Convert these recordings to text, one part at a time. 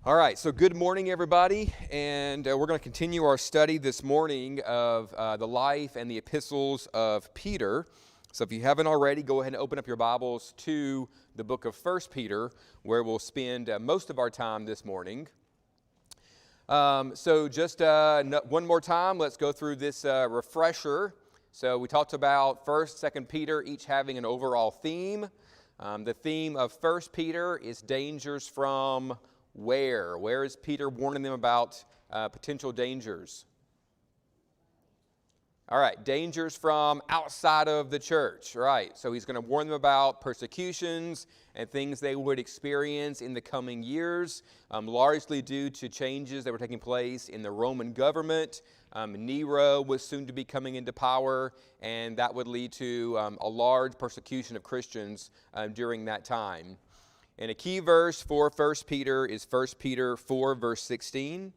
All right, so good morning, everybody, and we're going to continue our study this morning of the life and the epistles of Peter. So if you haven't already, go ahead and open up your Bibles to the book of 1 Peter, where we'll spend most of our time this morning. So just one more time, let's go through this refresher. So we talked about 1st, 2nd Peter, each having an overall theme. The theme of 1 Peter is dangers from where? Where is Peter warning them about potential dangers? All right, dangers from outside of the church, right? So he's going to warn them about persecutions and things they would experience in the coming years, largely due to changes that were taking place in the Roman government. Nero was soon to be coming into power, and that would lead to a large persecution of Christians during that time. And a key verse for 1 Peter is 1 Peter 4, verse 16,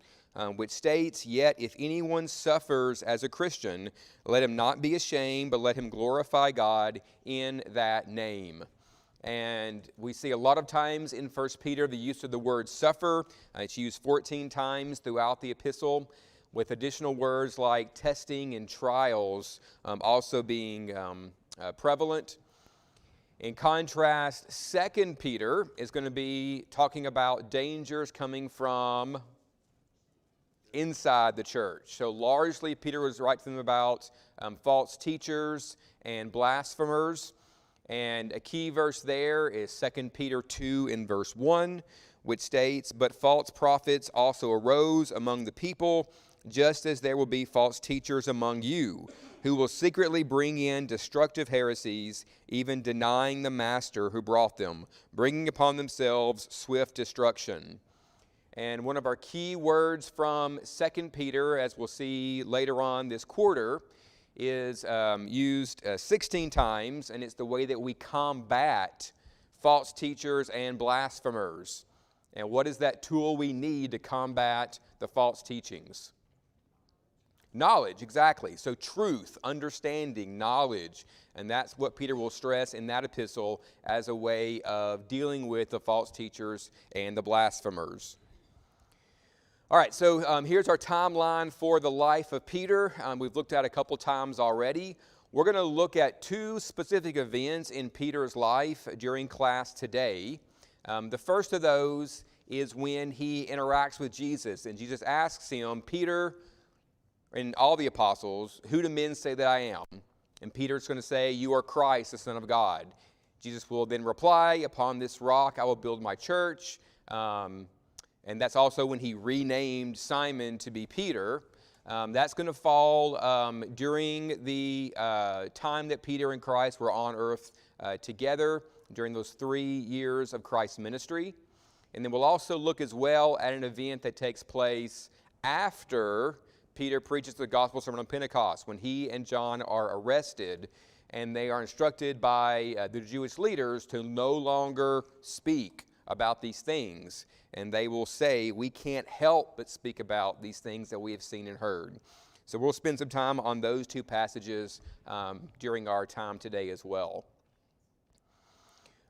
which states, "Yet if anyone suffers as a Christian, let him not be ashamed, but let him glorify God in that name." And we see a lot of times in 1 Peter the use of the word suffer. It's used 14 times throughout the epistle, with additional words like testing and trials also being prevalent. In contrast, 2 Peter is going to be talking about dangers coming from inside the church. So largely, Peter was writing to them about false teachers and blasphemers. And a key verse there is 2 Peter 2 in verse 1, which states, "But false prophets also arose among the people, just as there will be false teachers among you, who will secretly bring in destructive heresies, even denying the master who brought them, bringing upon themselves swift destruction." And one of our key words from 2 Peter, as we'll see later on this quarter, is used 16 times, and it's the way that we combat false teachers and blasphemers. And what is that tool we need to combat the false teachings? Knowledge, exactly. So truth, understanding, knowledge. And that's what Peter will stress in that epistle as a way of dealing with the false teachers and the blasphemers. All right, so here's our timeline for the life of Peter. We've looked at a couple times already. We're going to look at two specific events in Peter's life during class today. The first of those is when he interacts with Jesus, and Jesus asks him, "Peter, and all the apostles, who do men say that I am?" And Peter's going to say, "You are Christ, the Son of God." Jesus will then reply, "Upon this rock I will build my church." And that's also when he renamed Simon to be Peter. That's going to fall during the time that Peter and Christ were on earth together during those 3 years of Christ's ministry. And then we'll also look as well at an event that takes place after Peter preaches the gospel sermon on Pentecost, when he and John are arrested, and they are instructed by the Jewish leaders to no longer speak about these things. And they will say, "We can't help but speak about these things that we have seen and heard." So we'll spend some time on those two passages during our time today as well.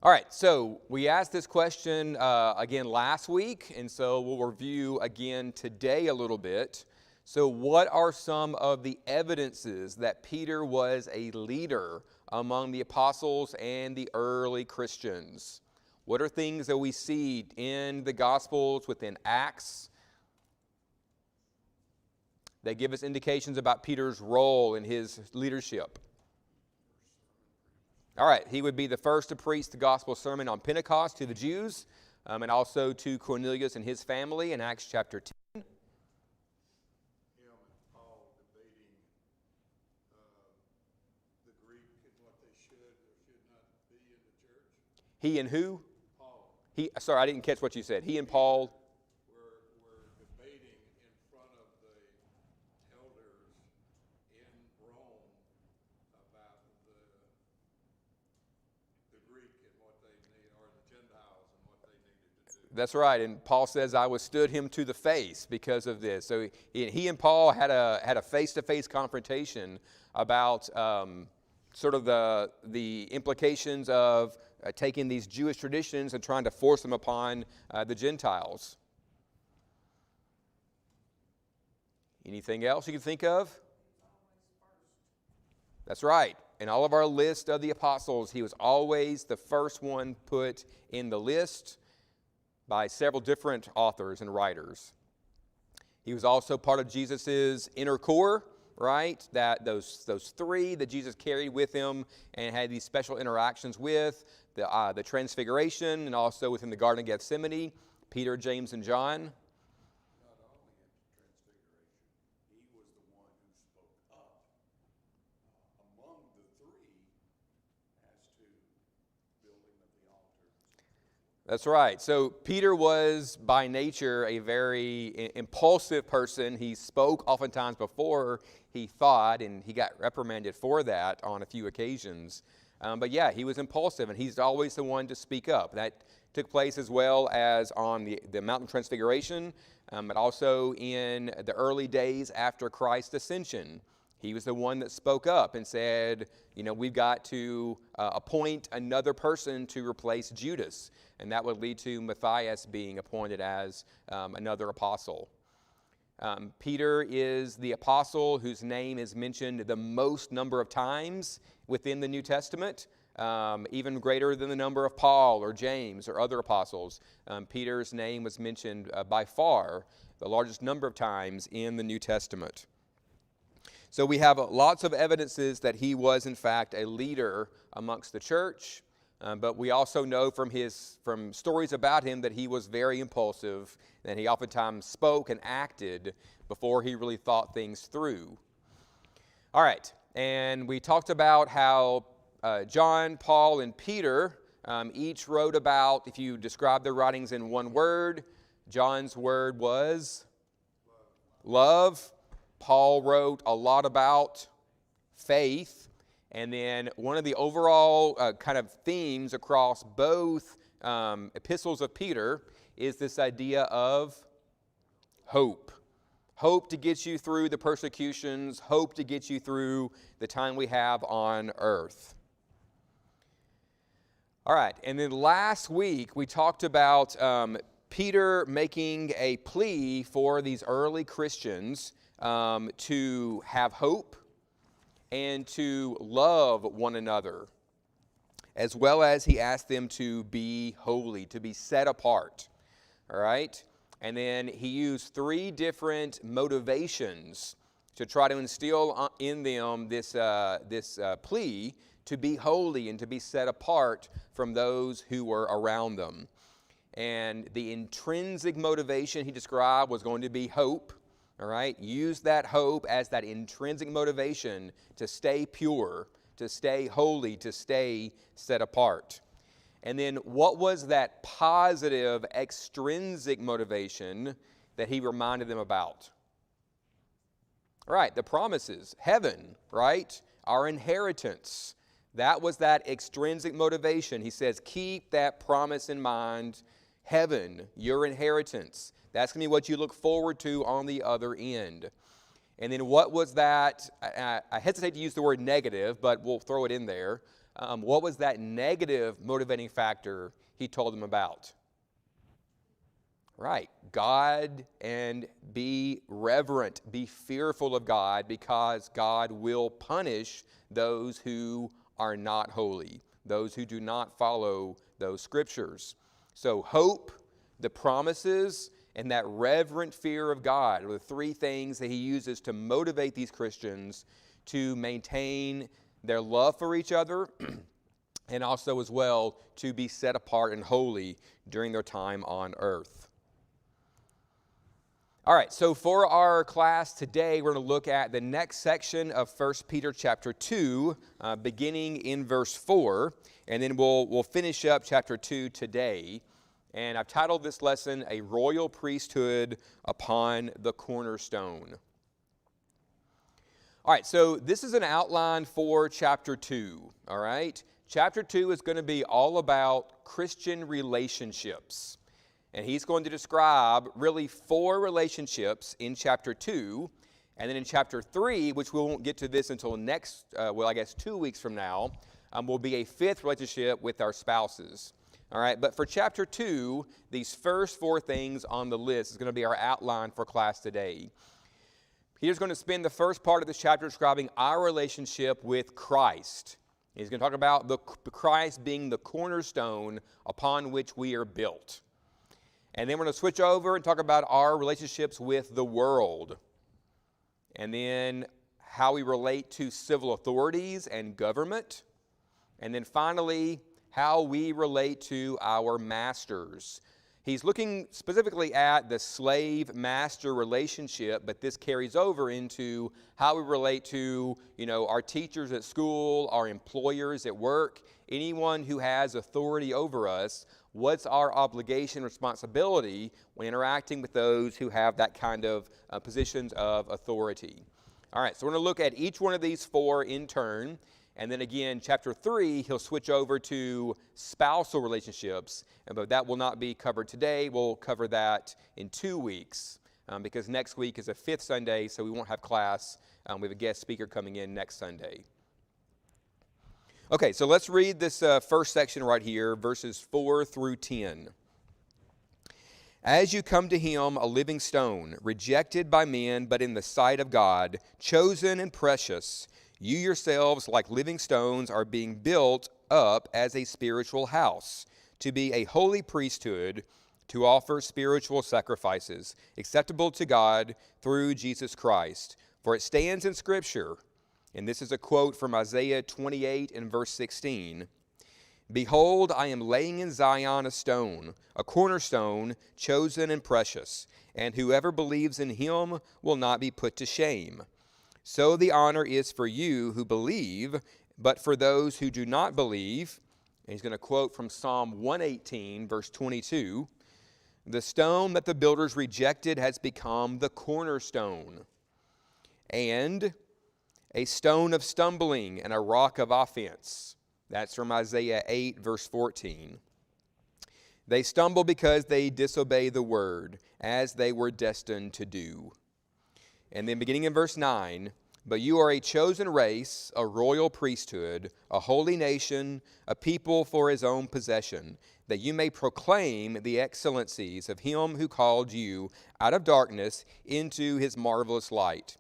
All right, so we asked this question again last week, and so we'll review again today a little bit. So what are some of the evidences that Peter was a leader among the apostles and the early Christians? What are things that we see in the Gospels, within Acts, that give us indications about Peter's role in his leadership? All right, he would be the first to preach the gospel sermon on Pentecost to the Jews, and also to Cornelius and his family in Acts chapter 10. He and who? Paul. Sorry, I didn't catch what you said. He and Paul were debating in front of the elders in Rome about the Greek and what they need, or the Gentiles and what they needed to do. That's right, and Paul says, "I withstood him to the face because of this." So he and Paul had a face-to-face confrontation about sort of the implications of taking these Jewish traditions and trying to force them upon the Gentiles. Anything else you can think of? That's right. In all of our list of the apostles, he was always the first one put in the list by several different authors and writers. He was also part of Jesus' inner core, right? That those three that Jesus carried with him and had these special interactions with, the Transfiguration, and also within the Garden of Gethsemane, Peter, James, and John. Not only at the Transfiguration, he was the one who spoke up among the three as to building of the altar. That's right. So Peter was by nature a very impulsive person. He spoke oftentimes before he thought, and he got reprimanded for that on a few occasions. But yeah, he was impulsive, and he's always the one to speak up. That took place as well as on the Mountain Transfiguration, but also in the early days after Christ's ascension. He was the one that spoke up and said, we've got to appoint another person to replace Judas. And that would lead to Matthias being appointed as another apostle. Peter is the apostle whose name is mentioned the most number of times within the New Testament, even greater than the number of Paul or James or other apostles. Peter's name was mentioned by far the largest number of times in the New Testament. So we have lots of evidences that he was, in fact, a leader amongst the church. But we also know from stories about him that he was very impulsive, and he oftentimes spoke and acted before he really thought things through. All right, and we talked about how John, Paul, and Peter each wrote about, if you describe their writings in one word, John's word was love. Paul wrote a lot about faith. And then one of the overall kind of themes across both epistles of Peter is this idea of hope. Hope to get you through the persecutions, hope to get you through the time we have on earth. All right, and then last week we talked about Peter making a plea for these early Christians to have hope and to love one another, as well as he asked them to be holy, to be set apart. All right? And then he used three different motivations to try to instill in them this plea to be holy and to be set apart from those who were around them. And the intrinsic motivation he described was going to be hope. All right, use that hope as that intrinsic motivation to stay pure, to stay holy, to stay set apart. And then what was that positive extrinsic motivation that he reminded them about? All right, the promises, heaven, right? Our inheritance. That was that extrinsic motivation. He says, keep that promise in mind. Heaven, your inheritance. That's going to be what you look forward to on the other end. And then what was that? I hesitate to use the word negative, but we'll throw it in there. What was that negative motivating factor he told them about? Right. God, and be reverent, be fearful of God, because God will punish those who are not holy, those who do not follow those scriptures. So hope, the promises, and that reverent fear of God are the three things that he uses to motivate these Christians to maintain their love for each other and also as well to be set apart and holy during their time on earth. All right, so for our class today, we're going to look at the next section of 1 Peter chapter 2, beginning in verse 4, and then we'll finish up chapter 2 today. And I've titled this lesson, A Royal Priesthood Upon the Cornerstone. All right, so this is an outline for chapter 2, all right? Chapter 2 is going to be all about Christian relationships. And he's going to describe really 4 relationships in chapter 2. And then in chapter 3, which we won't get to this until next, 2 weeks from now, will be a 5th relationship with our spouses. All right, but for chapter 2, these first 4 things on the list is going to be our outline for class today. Peter's going to spend the first part of this chapter describing our relationship with Christ. He's going to talk about the Christ being the cornerstone upon which we are built. And then we're going to switch over and talk about our relationships with the world. And then how we relate to civil authorities and government. And then finally, how we relate to our masters. He's looking specifically at the slave-master relationship, but this carries over into how we relate to, our teachers at school, our employers at work, anyone who has authority over us. What's our obligation, responsibility when interacting with those who have that kind of positions of authority? All right, so we're going to look at each one of these four in turn. And then again, chapter 3, he'll switch over to spousal relationships, but that will not be covered today. We'll cover that in 2 weeks because next week is a fifth Sunday, so we won't have class. We have a guest speaker coming in next Sunday. Okay, so let's read this first section right here, verses 4 through 10. As you come to him, a living stone, rejected by men, but in the sight of God, chosen and precious, you yourselves, like living stones, are being built up as a spiritual house, to be a holy priesthood, to offer spiritual sacrifices, acceptable to God through Jesus Christ. For it stands in Scripture, and this is a quote from Isaiah 28 and verse 16, "Behold, I am laying in Zion a stone, a cornerstone, chosen and precious, and whoever believes in him will not be put to shame. So the honor is for you who believe, but for those who do not believe," and he's going to quote from Psalm 118, verse 22, "the stone that the builders rejected has become the cornerstone, and a stone of stumbling and a rock of offense." That's from Isaiah 8, verse 14. "They stumble because they disobey the word, as they were destined to do." And then beginning in verse 9, "But you are a chosen race, a royal priesthood, a holy nation, a people for his own possession, that you may proclaim the excellencies of him who called you out of darkness into his marvelous light.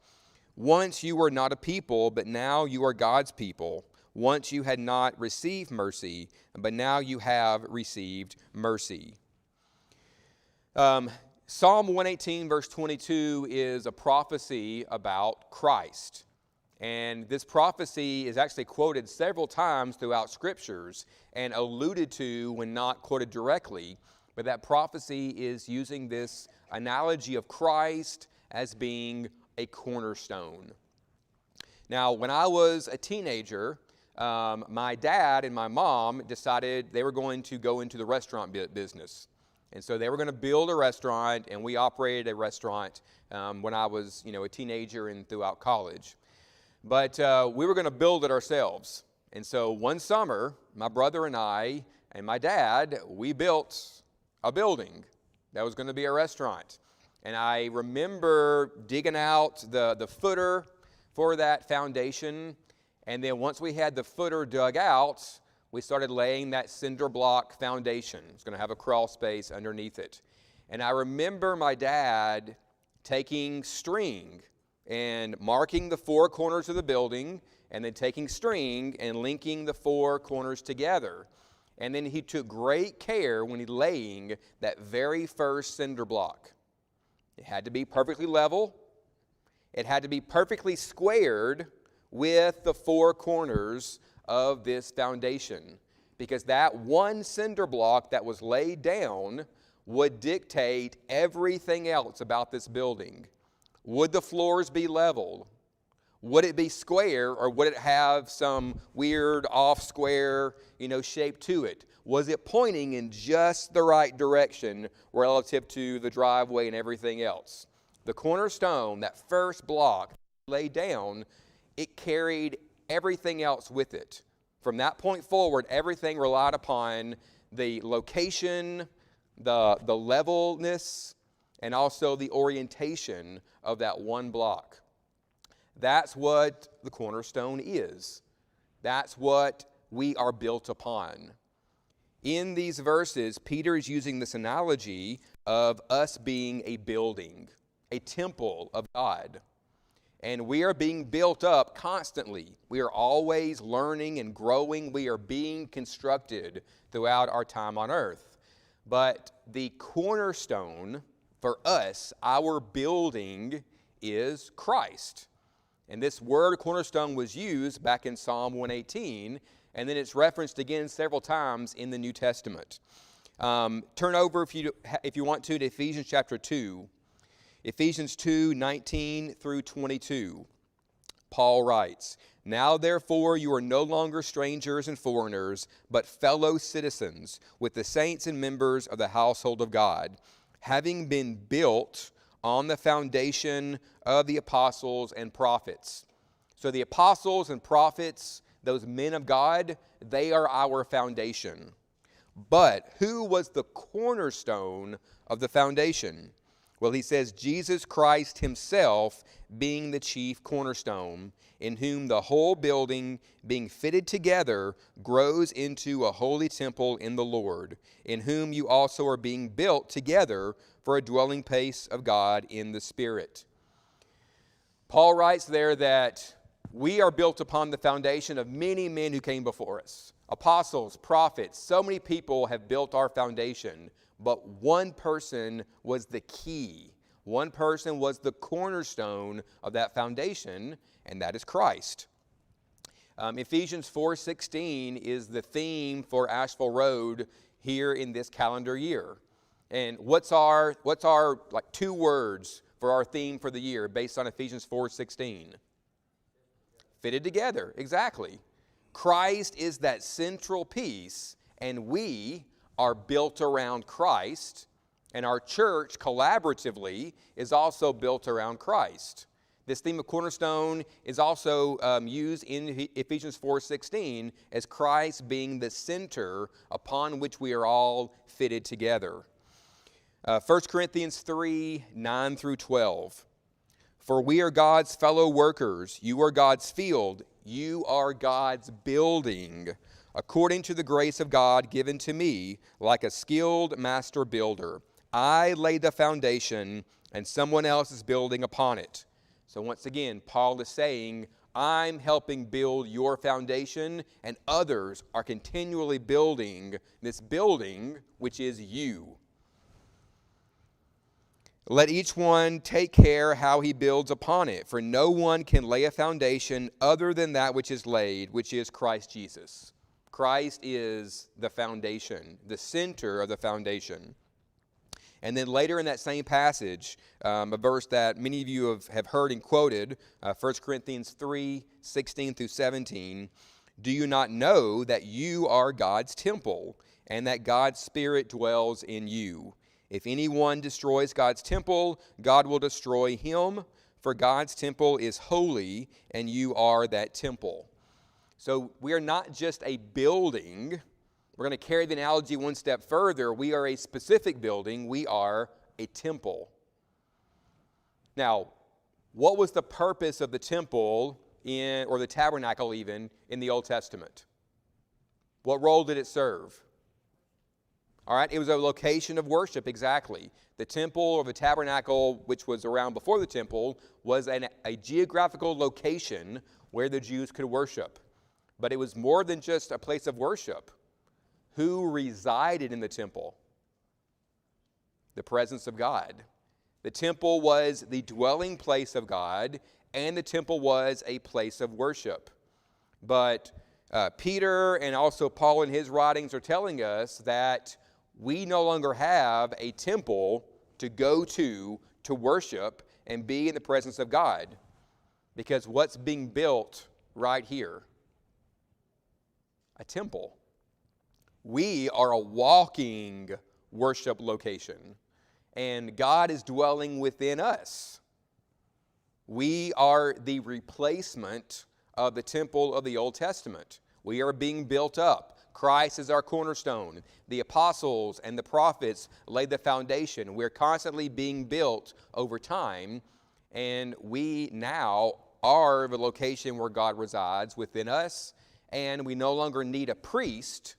Once you were not a people, but now you are God's people. Once you had not received mercy, but now you have received mercy." Psalm 118, verse 22 is a prophecy about Christ. And this prophecy is actually quoted several times throughout Scriptures and alluded to when not quoted directly. But that prophecy is using this analogy of Christ as being a cornerstone. Now, when I was a teenager, my dad and my mom decided they were going to go into the restaurant business. And so they were going to build a restaurant, and we operated a restaurant when I was, a teenager and throughout college. But we were going to build it ourselves. And so one summer, my brother and I and my dad, we built a building that was going to be a restaurant. And I remember digging out the footer for that foundation. And then once we had the footer dug out, we started laying that cinder block foundation. It's going to have a crawl space underneath it. And I remember my dad taking string and marking the four corners of the building, and then taking string and linking the four corners together. And then he took great care when he laying that very first cinder block. It had to be perfectly level. It had to be perfectly squared with the four corners of this foundation, because that one cinder block that was laid down would dictate everything else about this building. Would the floors be level? Would it be square, or would it have some weird off-square, shape to it? Was it pointing in just the right direction relative to the driveway and everything else? The cornerstone, that first block laid down, it carried everything else with it. From that point forward, everything relied upon the location, the levelness, and also the orientation of that one block. That's what the cornerstone is. That's what we are built upon. In these verses, Peter is using this analogy of us being a building, a temple of God. And we are being built up constantly. We are always learning and growing. We are being constructed throughout our time on earth. But the cornerstone for us, our building, is Christ. And this word cornerstone was used back in Psalm 118, and then it's referenced again several times in the New Testament. Turn over, if you want to Ephesians chapter 2. Ephesians 2:19 through 22. Paul writes, "Now therefore you are no longer strangers and foreigners, but fellow citizens with the saints and members of the household of God, having been built on the foundation of the apostles and prophets." So the apostles and prophets, those men of God, they are our foundation. But who was the cornerstone of the foundation? Well, he says, Jesus Christ himself being the chief cornerstone, in whom the whole building, being fitted together, grows into a holy temple in the Lord, in whom you also are being built together for a dwelling place of God in the Spirit. Paul writes there that we are built upon the foundation of many men who came before us. Apostles, prophets, so many people have built our foundation. But one person was the key. One person was the cornerstone of that foundation, and that is Christ. Ephesians 4:16 is the theme for Asheville Road here in this calendar year. And what's our like 2 words for our theme for the year based on Ephesians 4:16? Fitted together, exactly. Christ is that central piece, and we are built around Christ, and our church collaboratively is also built around Christ. This theme of cornerstone is also used in Ephesians 4:16 as Christ being the center upon which we are all fitted together. 1 Corinthians 3:9 through 12. "For we are God's fellow workers. You are God's field. You are God's building, according to the grace of God given to me, like a skilled master builder. I laid the foundation, and someone else is building upon it." So once again, Paul is saying, I'm helping build your foundation, and others are continually building this building, which is you. "Let each one take care how he builds upon it, for no one can lay a foundation other than that which is laid, which is Christ Jesus." Christ is the foundation, the center of the foundation. And then later in that same passage, a verse that many of you have heard and quoted, 1 Corinthians 3:16 through 17, "Do you not know that you are God's temple, and that God's Spirit dwells in you? If anyone destroys God's temple, God will destroy him, for God's temple is holy, and you are that temple." So we are not just a building. We're going to carry the analogy one step further. We are a specific building. We are a temple. Now, what was the purpose of the temple or the tabernacle even in the Old Testament? What role did it serve? All right, it was a location of worship, exactly. The temple or the tabernacle, which was around before the temple, was a geographical location where the Jews could worship. But it was more than just a place of worship. Who resided in the temple? The presence of God. The temple was the dwelling place of God, and the temple was a place of worship. But Peter and also Paul in his writings are telling us that we no longer have a temple to go to worship and be in the presence of God. Because what's being built right here? A temple. We are a walking worship location, and God is dwelling within us. We are the replacement of the temple of the Old Testament. We are being built up. Christ is our cornerstone. The apostles and the prophets laid the foundation. We're constantly being built over time, and we now are the location where God resides within us, and we no longer need a priest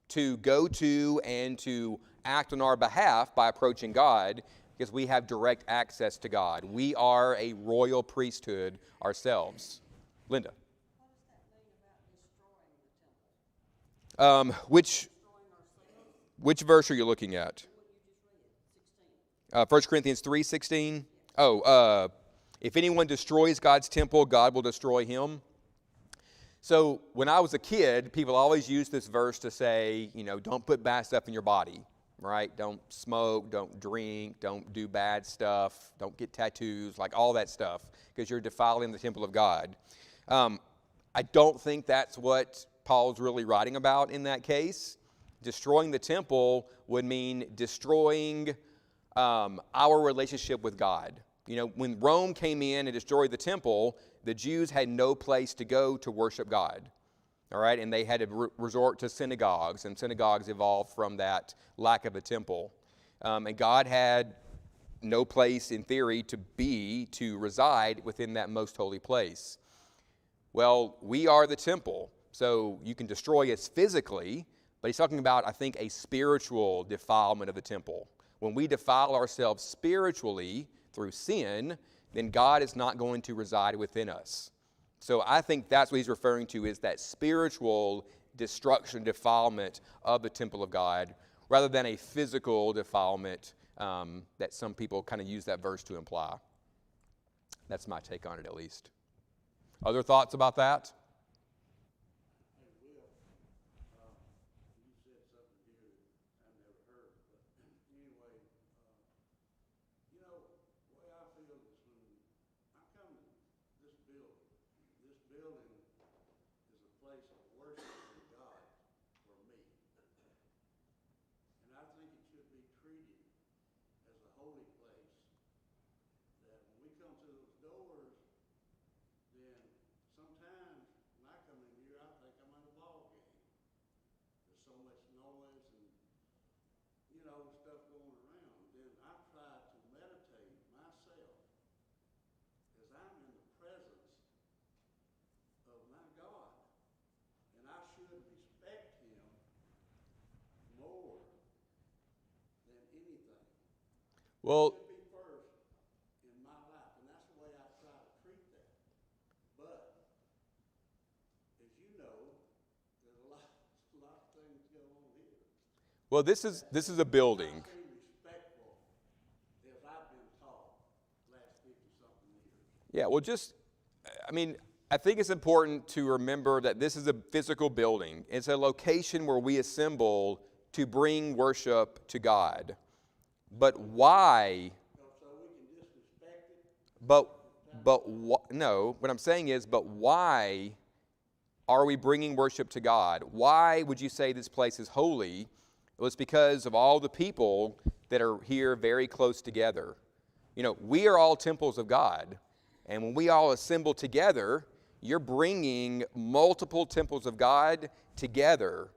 to go to and to act on our behalf by approaching God, because we have direct access to God. We are a royal priesthood ourselves. Linda. What does that mean about destroying the temple? Which Destroying ourselves? which verse are you looking at? What you just read, 16. 1 Corinthians 3:16. If anyone destroys God's temple, God will destroy him. So when I was a kid, people always used this verse to say, don't put bad stuff in your body, right? Don't smoke, don't drink, don't do bad stuff, don't get tattoos, like all that stuff, because you're defiling the temple of God. I don't think that's what Paul's really writing about in that case. Destroying the temple would mean destroying our relationship with God. When Rome came in and destroyed the temple, the Jews had no place to go to worship God. All right, and they had to resort to synagogues, and synagogues evolved from that lack of a temple. And God had no place, in theory, to reside within that most holy place. Well, we are the temple, so you can destroy us physically, but he's talking about, I think, a spiritual defilement of the temple. When we defile ourselves spiritually through sin, then God is not going to reside within us. So I think that's what he's referring to, is that spiritual destruction, defilement of the temple of God, rather than a physical defilement that some people kind of use that verse to imply. That's my take on it, at least. Other thoughts about that? Hey, Will, you said something here that I've never heard, but anyway, the way I feel is when I come to this building is a place of worship to God for me. And I think it should be treated as a holy place, that when we come to those doors, then sometimes when I come in here, I think I'm at a ball game. There's so much noise and, stuff going around. Then I try to meditate myself as I'm in the presence of my God. And I should respect him more than anything. Well, Should be first in my life, and that's the way I try to treat that. But as you know, there's a lot of things go on here. well, this is a building. I seem respectful as I've been taught last 50-something years. Yeah, well, I think it's important to remember that this is a physical building. It's a location where we assemble to bring worship to God. But why? So we can disrespect it. No, what I'm saying is, but why are we bringing worship to God? Why would you say this place is holy? Well, it's because of all the people that are here very close together. We are all temples of God. And when we all assemble together, you're bringing multiple temples of God together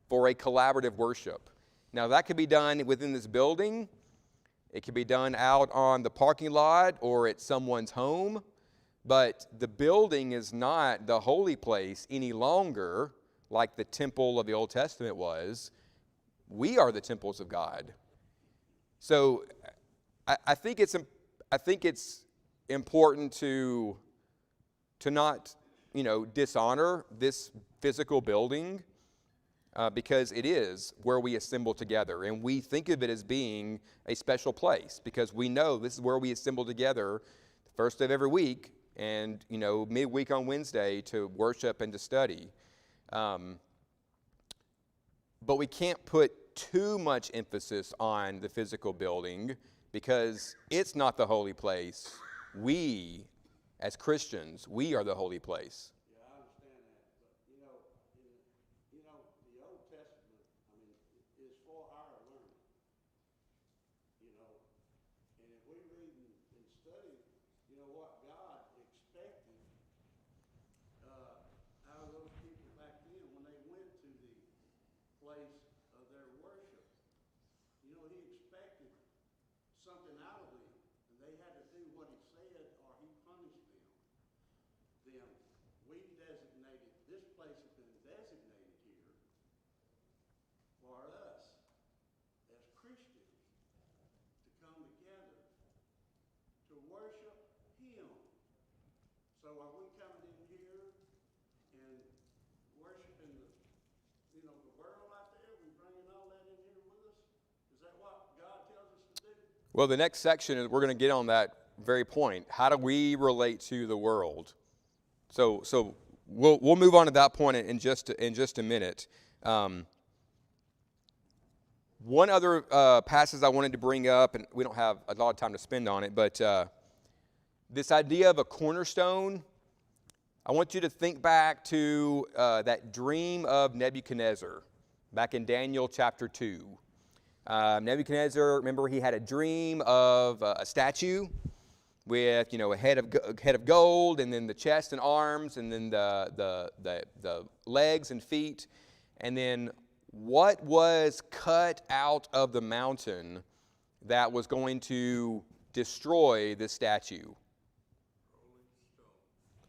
for a collaborative worship. Now, that could be done within this building. It could be done out on the parking lot or at someone's home. But the building is not the holy place any longer like the temple of the Old Testament was. We are the temples of God. So I think it's important to not dishonor this physical building because it is where we assemble together, and we think of it as being a special place because we know this is where we assemble together the first of every week and midweek on Wednesday to worship and to study. But we can't put too much emphasis on the physical building because it's not the holy place. We, as Christians, we are the holy place. Yeah, I understand that. But, the Old Testament, is for our learning. And if we read and study, what God expected out of those people back then when they went to the place of their worship. He expected something out of them, and they had to do what he said or he punished them. Then we designated, this place has been designated here for us as Christians to come together So are we coming in here and worshiping the world out there? We bringing all that in here with us? Is that what God tells us to do? Well, the next section is we're going to get on that very point. How do we relate to the world? So we'll move on to that point in just a minute. One other passage I wanted to bring up, and we don't have a lot of time to spend on it, but this idea of a cornerstone, I want you to think back to that dream of Nebuchadnezzar back in Daniel chapter 2. Nebuchadnezzar, remember, he had a dream of a statue with, a head of gold, and then the chest and arms, and then the legs and feet, and then what was cut out of the mountain that was going to destroy this statue?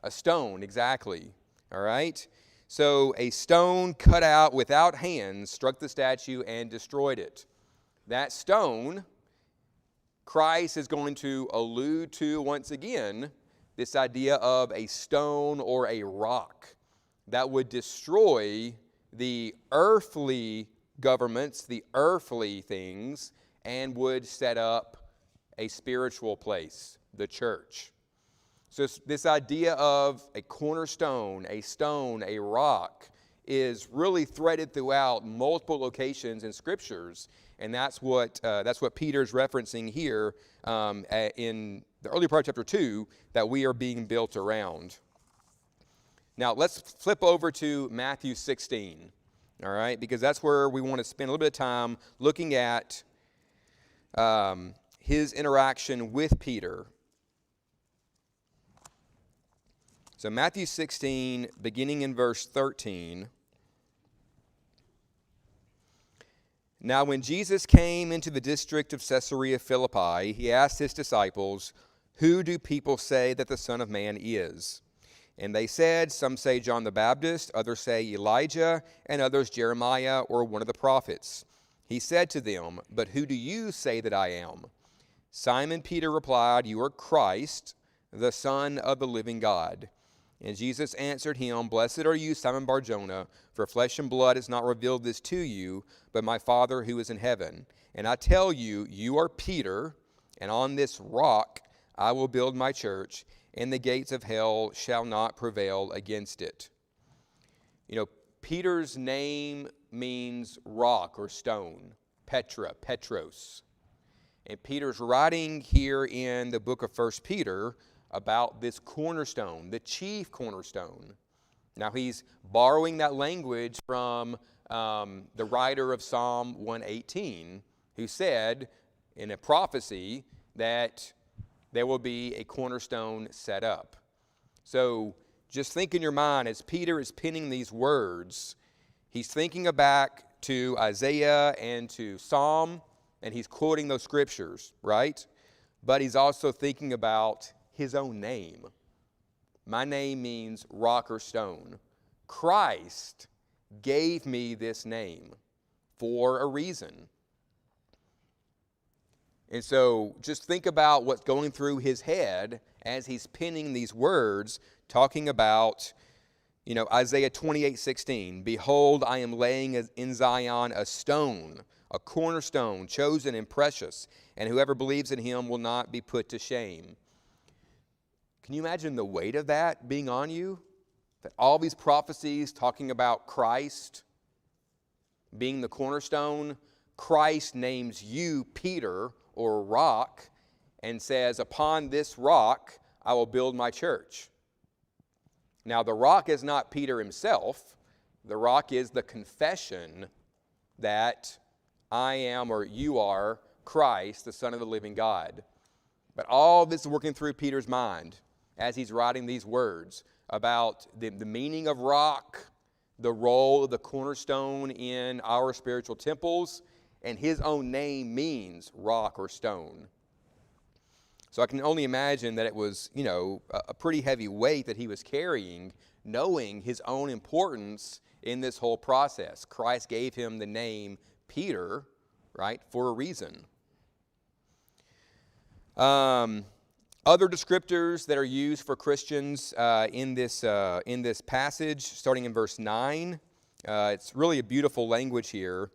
A stone, exactly. All right? So a stone cut out without hands struck the statue and destroyed it. That stone, Christ is going to allude to once again this idea of a stone or a rock that would destroy the earthly governments, the earthly things, and would set up a spiritual place, the church. So this idea of a cornerstone, a stone, a rock, is really threaded throughout multiple locations in scriptures, and that's what Peter's referencing here in the early part of chapter 2, that we are being built around. Now let's flip over to Matthew 16, all right, because that's where we want to spend a little bit of time looking at his interaction with Peter. So Matthew 16, beginning in verse 13. Now when Jesus came into the district of Caesarea Philippi, he asked his disciples, "Who do people say that the Son of Man is?" And they said, "Some say John the Baptist, others say Elijah, and others Jeremiah or one of the prophets." He said to them, "But who do you say that I am?" Simon Peter replied, "You are Christ, the Son of the living God." And Jesus answered him, "Blessed are you, Simon Bar-Jonah, for flesh and blood has not revealed this to you, but my Father who is in heaven. And I tell you, you are Peter, and on this rock I will build my church, and the gates of hell shall not prevail against it." Peter's name means rock or stone, Petra, Petros. And Peter's writing here in the book of 1 Peter about this cornerstone, the chief cornerstone. Now he's borrowing that language from the writer of Psalm 118, who said in a prophecy that there will be a cornerstone set up. So just think in your mind, as Peter is penning these words, he's thinking back to Isaiah and to Psalm, and he's quoting those scriptures, right? But he's also thinking about his own name. My name means rock or stone. Christ gave me this name for a reason. And so just think about what's going through his head as he's penning these words, talking about, Isaiah 28:16. "Behold, I am laying in Zion a stone, a cornerstone, chosen and precious, and whoever believes in him will not be put to shame." Can you imagine the weight of that being on you? That all these prophecies talking about Christ being the cornerstone, Christ names you Peter or rock and says, "Upon this rock I will build my church." Now the rock is not Peter himself. The rock is the confession that I am, or you are, Christ, the Son of the living God. But all this is working through Peter's mind as he's writing these words about the meaning of rock, the role of the cornerstone in our spiritual temples, and his own name means rock or stone. So I can only imagine that it was, a pretty heavy weight that he was carrying, knowing his own importance in this whole process. Christ gave him the name Peter, right, for a reason. Other descriptors that are used for Christians in this passage, starting in verse 9, it's really a beautiful language here.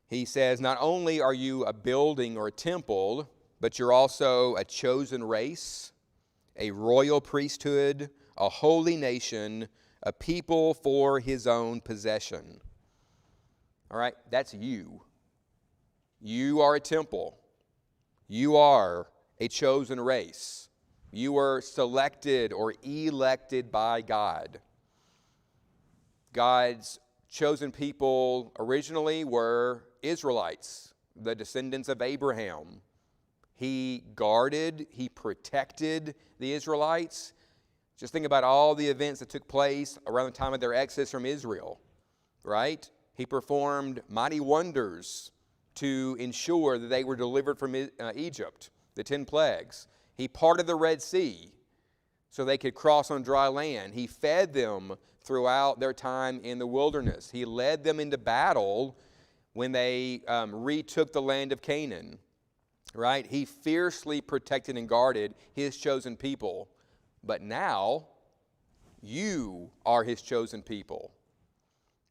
He says, not only are you a building or a temple, but you're also a chosen race, a royal priesthood, a holy nation, a people for his own possession. All right, that's you. You are a temple. You are a chosen race. You were selected or elected by God. God's chosen people originally were Israelites, the descendants of Abraham. He guarded, he protected the Israelites. Just think about all the events that took place around the time of their exodus from Israel, right? He performed mighty wonders to ensure that they were delivered from Egypt, the 10 plagues. He parted the Red Sea so they could cross on dry land. He fed them throughout their time in the wilderness. He led them into battle when they retook the land of Canaan, right? He fiercely protected and guarded his chosen people. But now, you are his chosen people.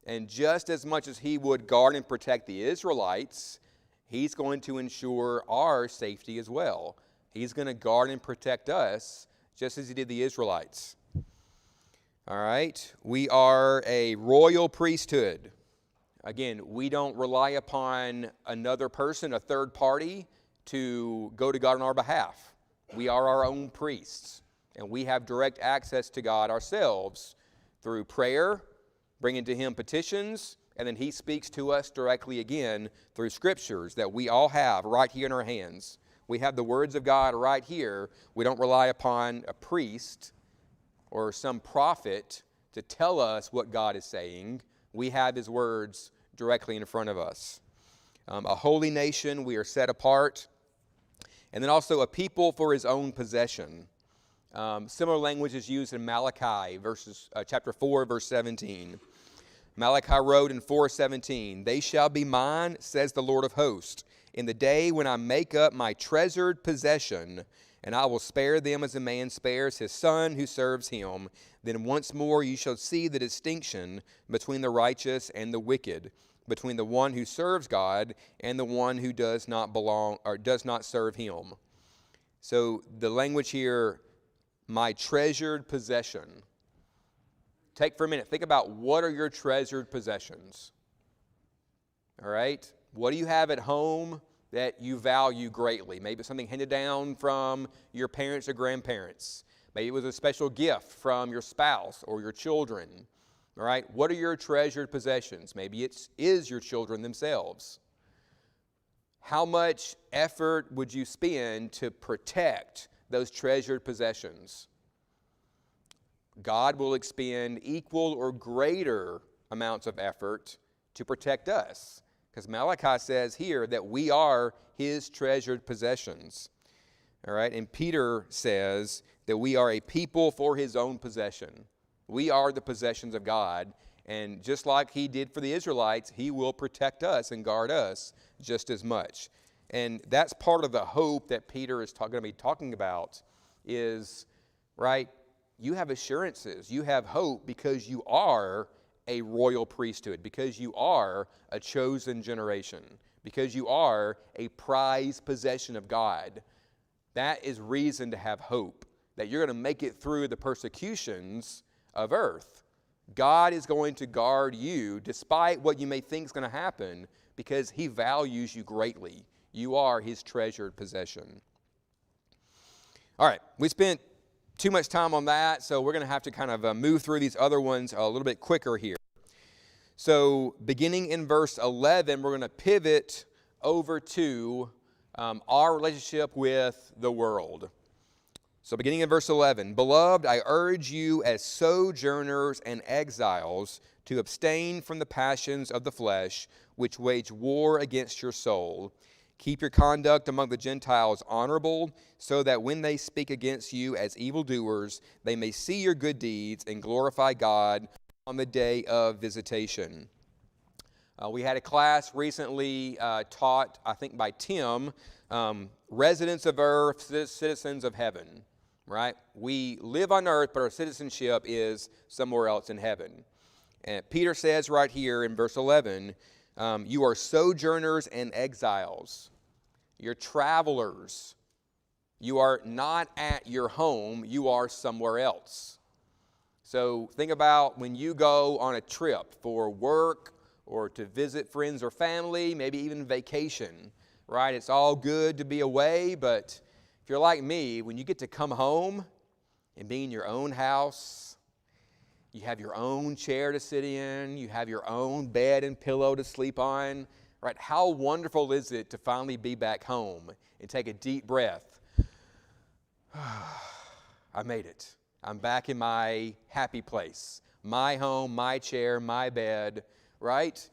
And just as much as he would guard and protect the Israelites, he's going to ensure our safety as well. He's going to guard and protect us just as he did the Israelites. All right, we are a royal priesthood. Again, we don't rely upon another person, a third party, to go to God on our behalf. We are our own priests, and we have direct access to God ourselves through prayer, bringing to him petitions, and then he speaks to us directly again through scriptures that we all have right here in our hands. We have the words of God right here. We don't rely upon a priest or some prophet to tell us what God is saying. We have his words directly in front of us. A holy nation, we are set apart. And then also a people for his own possession. Similar language is used in Malachi, chapter 4, verse 17. Malachi wrote in 4:17, "They shall be mine, says the Lord of hosts, in the day when I make up my treasured possession, and I will spare them as a man spares his son who serves him. Then once more you shall see the distinction between the righteous and the wicked, between the one who serves God and the one who does not belong or does not serve him." So the language here, my treasured possession. Take for a minute, think about what are your treasured possessions? All right? What do you have at home that you value greatly? Maybe it's something handed down from your parents or grandparents. Maybe it was a special gift from your spouse or your children. All right? What are your treasured possessions? Maybe it is your children themselves. How much effort would you spend to protect those treasured possessions? God will expend equal or greater amounts of effort to protect us. Because Malachi says here that we are his treasured possessions. All right, and Peter says that we are a people for his own possession. We are the possessions of God, and just like he did for the Israelites, he will protect us and guard us just as much. And that's part of the hope that Peter is going to be talking about is, right, you have assurances, you have hope because you are a royal priesthood, because you are a chosen generation, because you are a prized possession of God. That is reason to have hope, that you're going to make it through the persecutions of earth. God is going to guard you despite what you may think is going to happen because he values you greatly. You are his treasured possession. All right, we spent too much time on that, so we're going to have to kind of move through these other ones a little bit quicker here. So beginning in verse 11, we're going to pivot over to our relationship with the world. So beginning in verse 11, "Beloved, I urge you as sojourners and exiles to abstain from the passions of the flesh, which wage war against your soul. Keep your conduct among the Gentiles honorable, so that when they speak against you as evildoers, they may see your good deeds and glorify God on the day of visitation." We had a class recently taught, I think by Tim, residents of earth, citizens of heaven, right? We live on earth, but our citizenship is somewhere else in heaven. And Peter says right here in verse 11, you are sojourners and exiles. You're travelers. You are not at your home. You are somewhere else. So think about when you go on a trip for work or to visit friends or family, maybe even vacation, right? It's all good to be away, but if you're like me, when you get to come home and be in your own house, you have your own chair to sit in, you have your own bed and pillow to sleep on, right? How wonderful is it to finally be back home and take a deep breath? I made it. I'm back in my happy place. My home, my chair, my bed, right?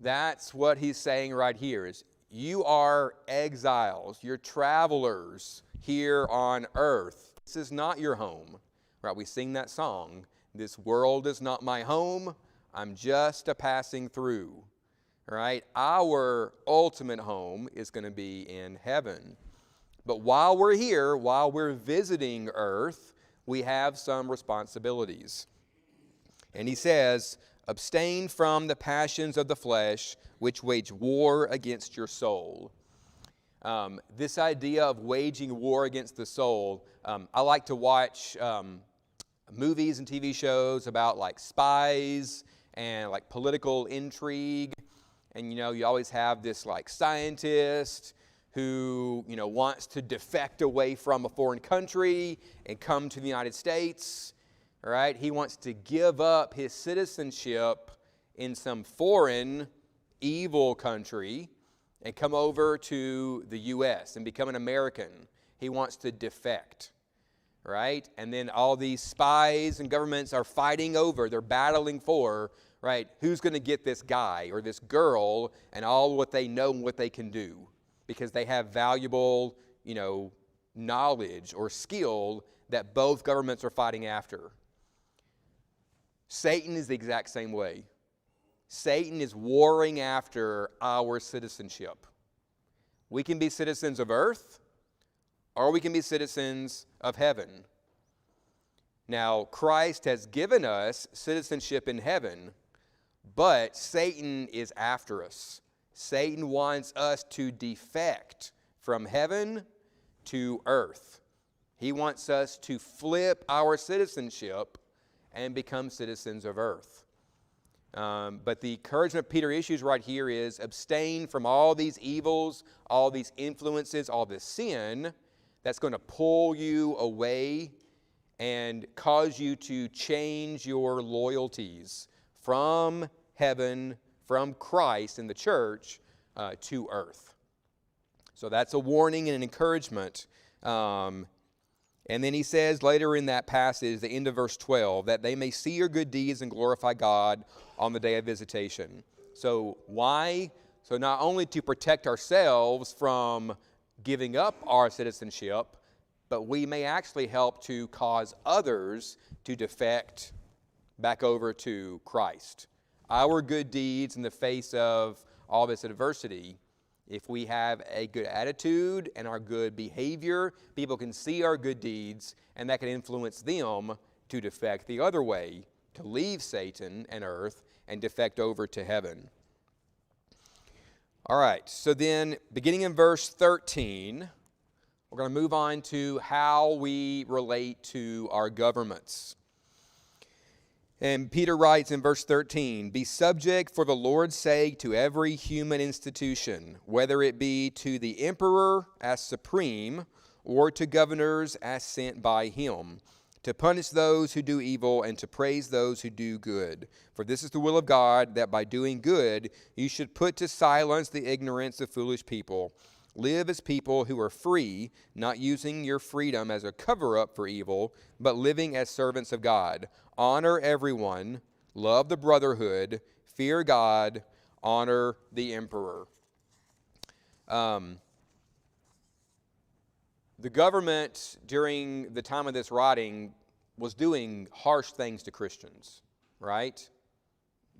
That's what he's saying right here is you are exiles. You're travelers here on earth. This is not your home, right? We sing that song. This world is not my home. I'm just a passing through, right? Our ultimate home is going to be in heaven. But while we're here, while we're visiting earth, we have some responsibilities. And he says, abstain from the passions of the flesh, which wage war against your soul. This idea of waging war against the soul, I like to watch movies and TV shows about like spies and like political intrigue. And, you always have this like scientist who, wants to defect away from a foreign country and come to the United States, right? He wants to give up his citizenship in some foreign, evil country and come over to the U.S. and become an American. He wants to defect, right? And then all these spies and governments are fighting over, they're battling for, right, who's going to get this guy or this girl and all what they know and what they can do, because they have valuable, knowledge or skill that both governments are fighting after. Satan is the exact same way. Satan is warring after our citizenship. We can be citizens of earth, or we can be citizens of heaven. Now, Christ has given us citizenship in heaven, but Satan is after us. Satan wants us to defect from heaven to earth. He wants us to flip our citizenship and become citizens of earth. But the encouragement Peter issues right here is abstain from all these evils, all these influences, all this sin that's going to pull you away and cause you to change your loyalties from heaven, from Christ and the church to earth. So that's a warning and an encouragement. And then he says later in that passage, the end of verse 12, that they may see your good deeds and glorify God on the day of visitation. So why? So not only to protect ourselves from giving up our citizenship, but we may actually help to cause others to defect back over to Christ. Our good deeds in the face of all this adversity, if we have a good attitude and our good behavior, people can see our good deeds, and that can influence them to defect the other way, to leave Satan and earth and defect over to heaven. All right, so then beginning in verse 13, we're going to move on to how we relate to our governments. And Peter writes in verse 13, be subject for the Lord's sake to every human institution, whether it be to the emperor as supreme or to governors as sent by him, to punish those who do evil and to praise those who do good. For this is the will of God, that by doing good you should put to silence the ignorance of foolish people. Live as people who are free, not using your freedom as a cover-up for evil, but living as servants of God. Honor everyone, love the brotherhood, fear God, honor the emperor. The government during the time of this writing was doing harsh things to Christians, right?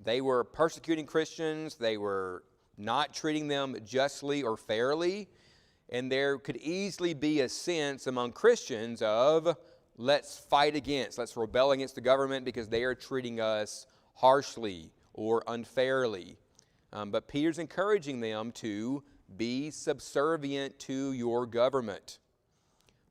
They were persecuting Christians. They were not treating them justly or fairly. And there could easily be a sense among Christians of, let's fight against, let's rebel against the government because they are treating us harshly or unfairly. But Peter's encouraging them to be subservient to your government.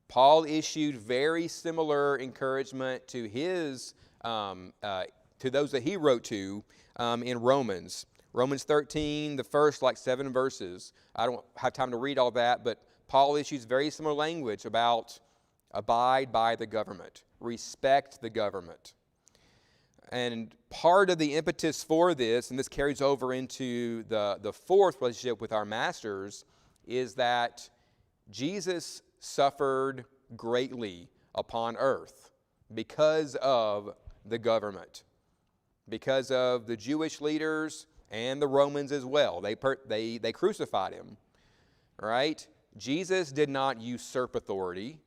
Paul issued very similar encouragement to his to those that he wrote to in Romans. Romans 13, the first 7 verses. I don't have time to read all that, but Paul issues very similar language about abide by the government, respect the government. And part of the impetus for this, and this carries over into the fourth relationship with our masters, is that Jesus suffered greatly upon earth because of the government, because of the Jewish leaders and the Romans as well. They crucified him, right? Jesus did not usurp authority.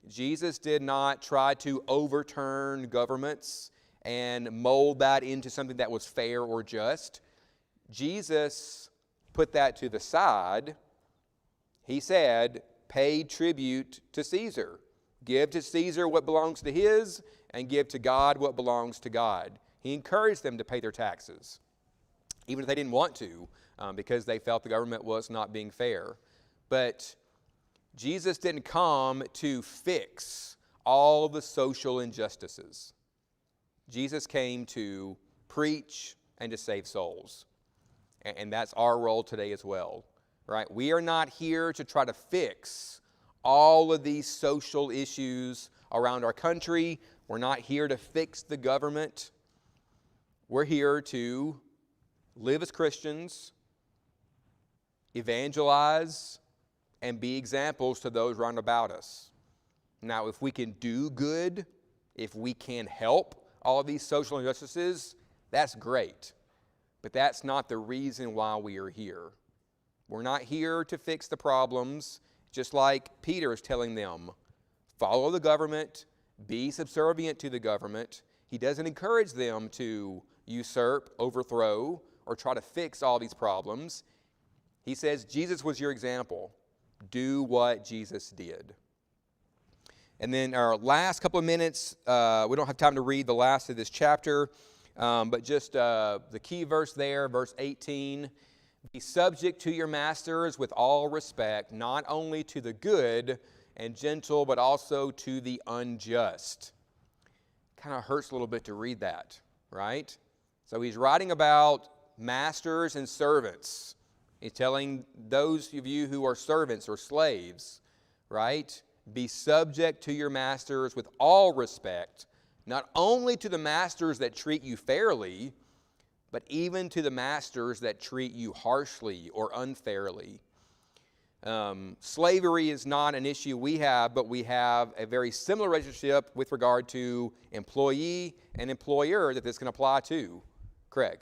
Jesus did not try to overturn governments and mold that into something that was fair or just. Jesus put that to the side. He said, pay tribute to Caesar. Give to Caesar what belongs to his, and give to God what belongs to God. He encouraged them to pay their taxes, even if they didn't want to, because they felt the government was not being fair. But Jesus didn't come to fix all the social injustices. Jesus came to preach and to save souls. And that's our role today as well, right? We are not here to try to fix all of these social issues around our country. We're not here to fix the government. We're here to live as Christians, evangelize, and be examples to those round about us. Now, if we can do good, if we can help all of these social injustices, that's great. But that's not the reason why we are here. We're not here to fix the problems, just like Peter is telling them. Follow the government, be subservient to the government. He doesn't encourage them to usurp, overthrow, or try to fix all these problems. He says, Jesus was your example. Do what Jesus did. And then our last couple of minutes, we don't have time to read the last of this chapter, but just the key verse there, verse 18. Be subject to your masters with all respect, not only to the good and gentle, but also to the unjust. Kind of hurts a little bit to read that, right? So he's writing about masters and servants. He's telling those of you who are servants or slaves, right? Be subject to your masters with all respect, not only to the masters that treat you fairly, but even to the masters that treat you harshly or unfairly. Slavery is not an issue we have, but we have a very similar relationship with regard to employee and employer that this can apply to. Craig.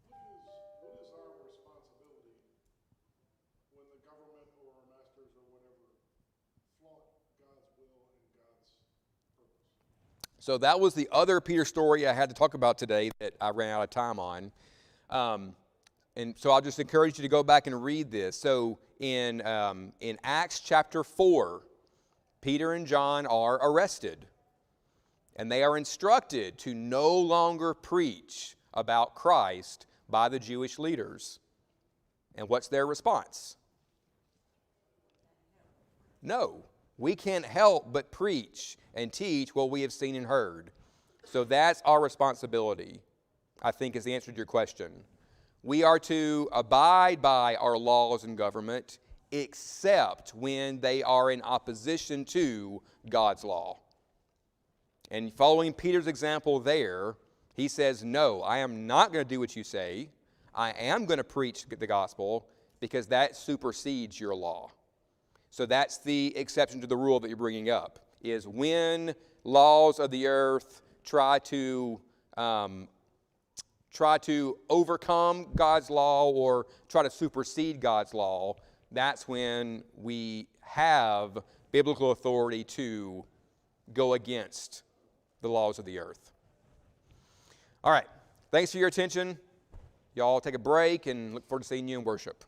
What is our responsibility when the government or our masters or whatever flaunt God's will and God's purpose? So that was the other Peter story I had to talk about today that I ran out of time on. And so I'll just encourage you to go back and read this. So in Acts chapter 4, Peter and John are arrested. And they are instructed to no longer preach about Christ by the Jewish leaders. And what's their response? No, we can't help but preach and teach what we have seen and heard. So that's our responsibility, I think, is the answer to your question. We are to abide by our laws and government, except when they are in opposition to God's law. And following Peter's example there, he says, no, I am not going to do what you say. I am going to preach the gospel because that supersedes your law. So that's the exception to the rule that you're bringing up, is when laws of the earth try to overcome God's law or try to supersede God's law, that's when we have biblical authority to go against the laws of the earth. All right, Thanks for your attention. Y'all take a break and look forward to seeing you in worship.